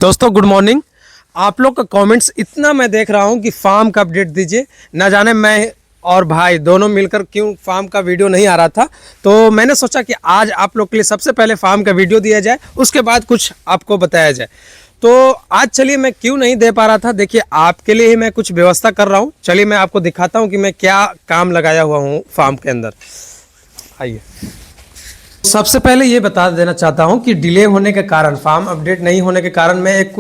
दोस्तों good morning. आप लोग का कमेंट्स इतना मैं देख रहा हूँ कि फार्म का अपडेट दीजिए। ना जाने मैं और भाई दोनों मिलकर क्यों फार्म का वीडियो नहीं आ रहा था, तो मैंने सोचा कि आज आप लोग के लिए सबसे पहले फार्म का वीडियो दिया जाए, उसके बाद कुछ आपको बताया जाए। तो आज चलिए, मैं क्यों नहीं दे पा रहा था, देखिए आपके लिए ही मैं कुछ व्यवस्था कर रहा हूँ। चलिए मैं आपको दिखाता हूँ कि मैं क्या काम लगाया हुआ हूँ फार्म के अंदर। आइए, सबसे पहले ये बता देना चाहता हूँ कि डिले होने के कारण, फार्म अपडेट नहीं होने के कारण मैं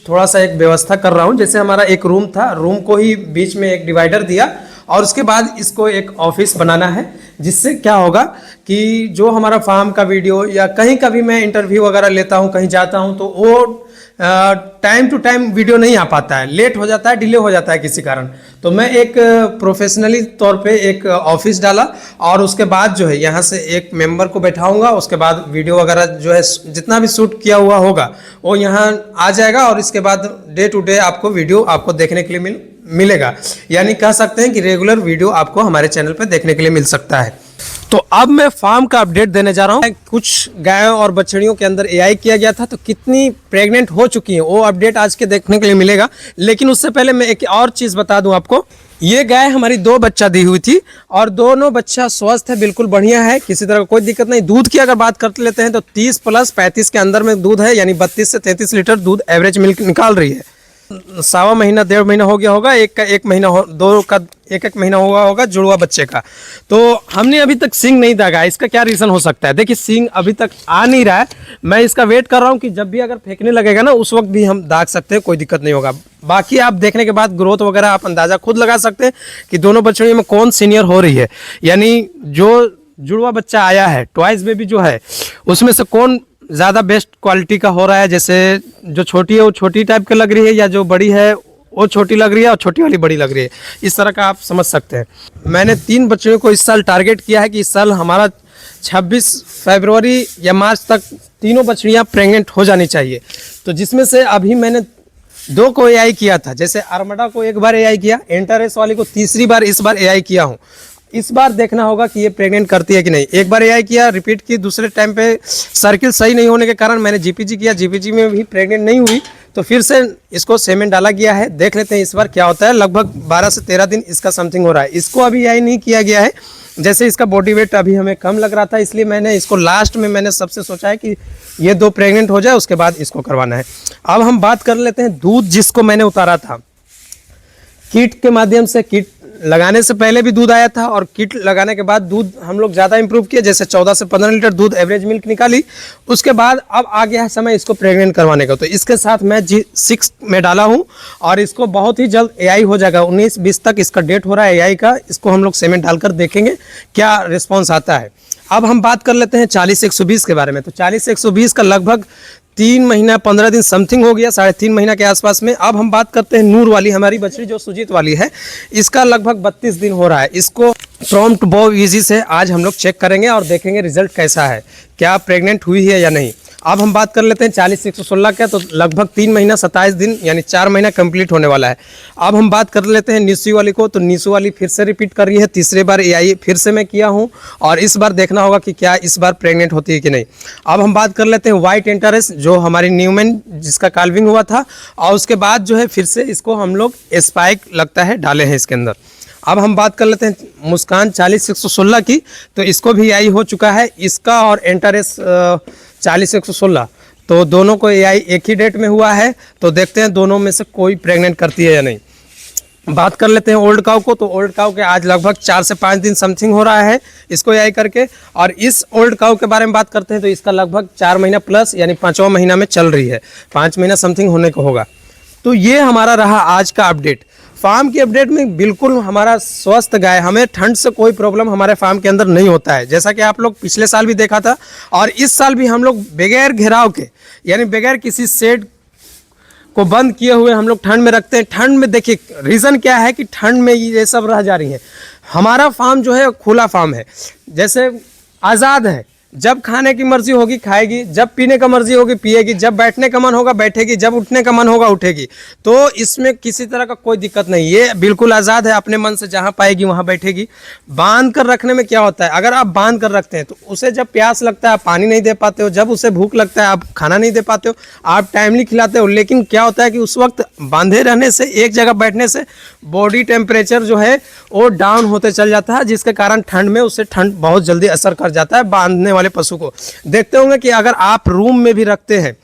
थोड़ा सा एक व्यवस्था कर रहा हूँ। जैसे हमारा एक रूम था, रूम को ही बीच में एक डिवाइडर दिया और उसके बाद इसको एक ऑफिस बनाना है, जिससे क्या होगा कि जो हमारा फार्म का वीडियो या कहीं का भी मैं इंटरव्यू वगैरह लेता हूँ, कहीं जाता हूँ, तो वो टाइम टू टाइम वीडियो नहीं आ पाता है, लेट हो जाता है, डिले हो जाता है किसी कारण। तो मैं एक प्रोफेशनली तौर पे एक ऑफिस डाला और उसके बाद जो है यहाँ से एक मेंबर को बैठाऊंगा। उसके बाद वीडियो वगैरह जो है जितना भी शूट किया हुआ होगा वो यहाँ आ जाएगा और इसके बाद डे टू डे आपको वीडियो आपको देखने के लिए मिलेगा। यानी कह सकते हैं कि रेगुलर वीडियो आपको हमारे चैनल पे देखने के लिए मिल सकता है। तो अब मैं फार्म का अपडेट देने जा रहा हूँ। कुछ गायों और बछड़ियों के अंदर एआई किया गया था, तो कितनी प्रेग्नेंट हो चुकी हैं वो अपडेट आज के देखने के लिए मिलेगा। लेकिन उससे पहले मैं एक और चीज़ बता दूं आपको। ये गाय हमारी 2 बच्चा दी हुई थी और दोनों बच्चा स्वस्थ है, बिल्कुल बढ़िया है, किसी तरह का कोई दिक्कत नहीं। दूध की अगर बात करते लेते हैं तो 30 प्लस 35 के अंदर में दूध है, यानी 32 से 33 लीटर दूध एवरेज मिल्क निकाल रही है। 1.25 महीना 1.5 महीना हो गया होगा, एक का 1 महीना दो का 1 महीना हुआ होगा जुड़वा बच्चे का। तो हमने अभी तक सींग नहीं दागा। इसका क्या रीज़न हो सकता है? देखिए सींग अभी तक आ नहीं रहा है। मैं इसका वेट कर रहा हूँ कि जब भी अगर फेंकने लगेगा ना, उस वक्त भी हम दाग सकते हैं, कोई दिक्कत नहीं होगा। बाकी आप देखने के बाद ग्रोथ वगैरह आप अंदाज़ा खुद लगा सकते हैं कि दोनों बच्चों में कौन सीनियर हो रही है। यानी जो जुड़वा बच्चा आया है, ट्वाइस बेबी जो है, उसमें से कौन ज़्यादा बेस्ट क्वालिटी का हो रहा है। जैसे जो छोटी है वो छोटी टाइप की लग रही है, या जो बड़ी है वो छोटी लग रही है और छोटी वाली बड़ी लग रही है। इस तरह का आप समझ सकते हैं। मैंने 3 बच्चों को इस साल टारगेट किया है कि इस साल हमारा 26 फरवरी या मार्च तक तीनों बछड़ियाँ प्रेग्नेंट हो जानी चाहिए। तो जिसमें से अभी मैंने 2 को एआई किया था। जैसे आर्मडा को 1 बार एआई किया, एंटरेस वाली को तीसरी बार इस बार एआई किया हूँ। इस बार देखना होगा कि ये प्रेग्नेंट करती है कि नहीं। 1 बार एआई किया, रिपीट की, दूसरे टाइम पे सर्किल सही नहीं होने के कारण मैंने जीपीजी किया, जीपीजी में भी प्रेग्नेंट नहीं हुई, तो फिर से इसको सेमेन डाला गया है। देख लेते हैं इस बार क्या होता है। लगभग 12 से 13 दिन इसका समथिंग हो रहा है। इसको अभी एआई नहीं किया गया है, जैसे इसका बॉडी वेट अभी हमें कम लग रहा था, इसलिए मैंने इसको लास्ट में मैंने सबसे सोचा है कि ये 2 प्रेग्नेंट हो जाए, उसके बाद इसको करवाना है। अब हम बात कर लेते हैं दूध जिसको मैंने उतारा था किट के माध्यम से। किट लगाने से पहले भी दूध आया था और किट लगाने के बाद दूध हम लोग ज़्यादा इंप्रूव किए, जैसे 14 से 15 लीटर दूध एवरेज मिल्क निकाली। उसके बाद अब आ गया है समय इसको प्रेग्नेंट करवाने का। तो इसके साथ मैं G6 में डाला हूँ और इसको बहुत ही जल्द एआई हो जाएगा। 19-20 तक इसका डेट हो रहा है एआई का। इसको हम लोग सेमेंट डालकर देखेंगे क्या रिस्पॉन्स आता है। अब हम बात कर लेते हैं 40-120 के बारे में। तो 40-120 का लगभग 3 महीना 15 दिन समथिंग हो गया, 3.5 महीना के आसपास में। अब हम बात करते हैं नूर वाली हमारी बछड़ी जो सुजीत वाली है। इसका लगभग 32 दिन हो रहा है। इसको प्रॉम्प्ट बो इजी से आज हम लोग चेक करेंगे और देखेंगे रिजल्ट कैसा है, क्या प्रेग्नेंट हुई है या नहीं। अब हम बात कर लेते हैं 40-116 का। तो लगभग 3 महीना 27 दिन यानी 4 महीना कंप्लीट होने वाला है। अब हम बात कर लेते हैं निशु वाली को। तो निशु वाली फिर से रिपीट कर रही है, तीसरे बार एआई फिर से मैं किया हूँ और इस बार देखना होगा कि क्या इस बार प्रेग्नेंट होती है कि नहीं। अब हम बात कर लेते हैं वाइट एंटरेस जो हमारी न्यूमैन जिसका काल्विंग हुआ था, और उसके बाद जो है फिर से इसको हम लोग स्पाइक लगता है डाले हैं इसके अंदर। अब हम बात कर लेते हैं मुस्कान 40-116 की। तो इसको भी एआई हो चुका है, इसका और एंटरेस 40-116, तो दोनों को एआई एक ही डेट में हुआ है। तो देखते हैं दोनों में से कोई प्रेग्नेंट करती है या नहीं। बात कर लेते हैं ओल्ड काउ को। तो ओल्ड काउ के आज लगभग 4 से 5 दिन समथिंग हो रहा है इसको एआई करके। और इस ओल्ड काउ के बारे में बात करते हैं तो इसका लगभग 4 महीना प्लस यानी 5वां महीना में चल रही है, 5 महीना समथिंग होने को होगा। तो ये हमारा रहा आज का अपडेट। फार्म की अपडेट में बिल्कुल हमारा स्वस्थ गाय, हमें ठंड से कोई प्रॉब्लम हमारे फार्म के अंदर नहीं होता है, जैसा कि आप लोग पिछले साल भी देखा था। और इस साल भी हम लोग बगैर घेराव के यानी बगैर किसी शेड को बंद किए हुए हम लोग ठंड में रखते हैं। ठंड में देखिए रीज़न क्या है कि ठंड में ये सब रह जा रही हैं। हमारा फार्म जो है खुला फार्म है, जैसे आज़ाद है, जब खाने की मर्जी होगी खाएगी, जब पीने का मर्जी होगी पिएगी, जब बैठने का मन होगा बैठेगी, जब उठने का मन होगा उठेगी। तो इसमें किसी तरह का कोई दिक्कत नहीं, ये बिल्कुल आज़ाद है, अपने मन से जहाँ पाएगी वहाँ बैठेगी। बांध कर रखने में क्या होता है, अगर आप बांध कर रखते हैं तो उसे जब प्यास लगता है आप पानी नहीं दे पाते हो, जब उसे भूख लगता है आप खाना नहीं दे पाते हो, आप टाइमली खिलाते हो। लेकिन क्या होता है कि उस वक्त बांधे रहने से, एक जगह बैठने से बॉडी टेम्परेचर जो है वो डाउन होते चल जाता है, जिसके कारण ठंड में उससे ठंड बहुत जल्दी असर कर जाता है बांधने वाले पशु को। देखते होंगे कि अगर आप रूम में भी रखते हैं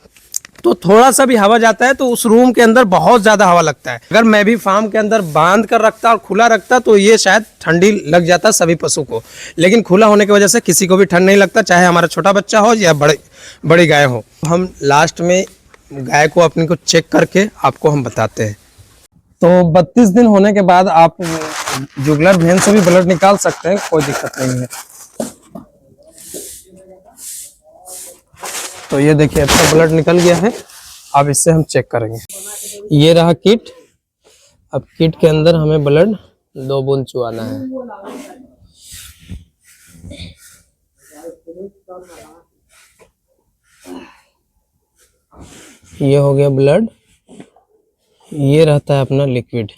तो थोड़ा सा भी हवा जाता है तो उस रूम के अंदर बहुत ज़्यादा हवा लगता है। अगर मैं भी फार्म के अंदर बांध कर रखता और खुला रखता तो ये शायद ठंडी लग जाता सभी पशु को, लेकिन खुला होने की वजह से किसी को भी ठंड नहीं लगता, चाहे हमारा छोटा बच्चा हो या बड़ी गाय हो। हम लास्ट में गाय को अपनी को चेक करके आपको हम बताते हैं। तो 32 दिन होने के बाद आप जुगलर वेन से भी ब्लड निकाल सकते हैं, कोई दिक्कत नहीं है। तो ये देखिए अच्छा ब्लड निकल गया है। अब इससे हम चेक करेंगे। ये रहा किट। अब किट के अंदर हमें ब्लड 2 बूंद चुआना है। ये हो गया ब्लड, ये रहता है अपना लिक्विड।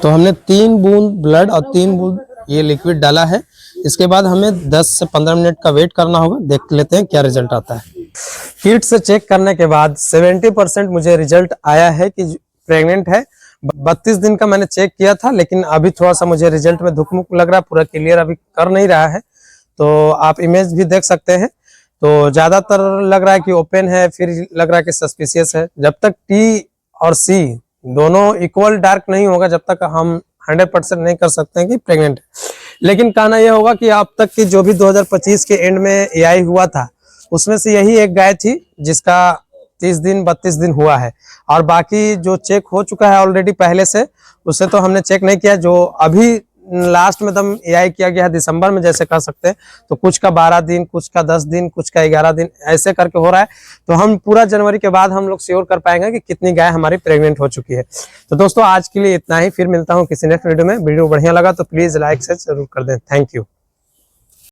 तो हमने 3 बूंद ब्लड और 3 बूंद ये लिक्विड डाला है। इसके बाद हमें 10 से 15 मिनट का वेट करना होगा, देख लेते हैं क्या रिजल्ट आता है। किट से चेक करने के बाद 70% मुझे रिजल्ट आया है कि प्रेग्नेंट है। 32 दिन का मैंने चेक किया था, लेकिन अभी थोड़ा सा मुझे रिजल्ट में धुकमुक लग रहा है, पूरा क्लियर अभी कर नहीं रहा है। तो आप इमेज भी देख सकते हैं। तो ज्यादातर लग रहा है कि ओपन है, फिर लग रहा है कि सस्पिशियस है। जब तक टी और सी दोनों इक्वल डार्क नहीं होगा जब तक हम 100% नहीं कर सकते हैं कि प्रेग्नेंट है। लेकिन कहना यह होगा कि अब तक की जो भी 2025 के एंड में एआई हुआ था उसमें से यही एक गाय थी जिसका 30 दिन 32 दिन हुआ है, और बाकी जो चेक हो चुका है ऑलरेडी पहले से, उससे तो हमने चेक नहीं किया। जो अभी लास्ट में दम एआई किया गया है दिसंबर में, जैसे कह सकते हैं, तो कुछ का 12 दिन, कुछ का 10 दिन, कुछ का 11 दिन, ऐसे करके हो रहा है। तो हम पूरा जनवरी के बाद हम लोग श्योर कर पाएंगे कि कितनी गाय हमारी प्रेग्नेंट हो चुकी है। तो दोस्तों आज के लिए इतना ही, फिर मिलता हूँ किसी नेक्स्ट वीडियो में। वीडियो बढ़िया लगा तो प्लीज लाइक से जरूर कर दें। Thank you.